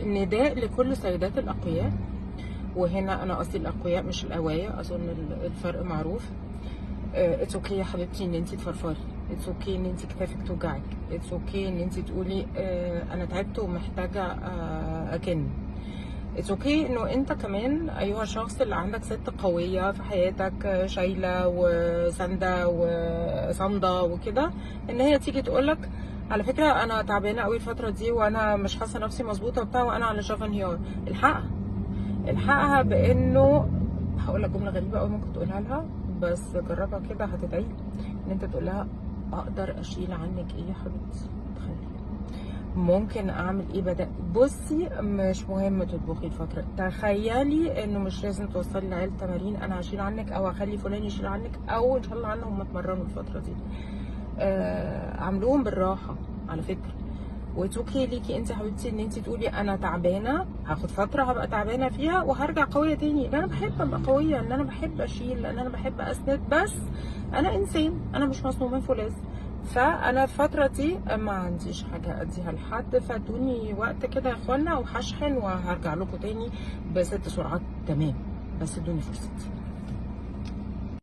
نداء لكل سيدات الأقوياء، وهنا أنا قصدي الأقوياء مش القوايا، أظن الفرق معروف. اتس اوكي يا حبيبتي ان انت تفرفري، اتس اوكي ان انت كتافك توجعك، اتس اوكي ان انت تقولي انا تعبت ومحتاجه اكن. اتس اوكي انه انت كمان ايها الشخص اللي عندك ست قويه في حياتك، شايله وسانده وصامده وكده، ان هي تيجي تقولك على فكره انا تعبانه قوي الفتره دي وانا مش حاسه نفسي مظبوطه وبتاع وانا على شفا انهيار. الحقها بانه هقول لك جمله غريبه قوي ممكن تقولها لها، بس جربها كده هتدعي ان انت تقول لها اقدر اشيل عنك ايه يا حبيبتي. تخيلي ممكن اعمل ايه بدل، بصي مش مهم تطبخي الفتره، تخيلي انه مش لازم توصلي لعيال تمارين انا هشيل عنك او هخلي فلان يشيل عنك، او ان شاء الله عنهم ما اتمرنوا الفتره دي. عاملوهم بالراحه على فكره. واتس اوكي ليكي انت حبيبتي ان انت تقولي انا تعبانه، هاخد فتره هبقى تعبانه فيها وهرجع قويه تاني، لان انا بحب ابقى قويه، لان انا بحب اشيل، لان انا بحب اسند، بس انا انسان، انا مش مصنوع من فولاذ. فانا الفتره دي ما عنديش حاجه اديها لحد، فادوني وقت كده يا اخوانا وهشحن وهرجع لكم تاني ب6 سرعات تمام، بس ادوني فرصتي.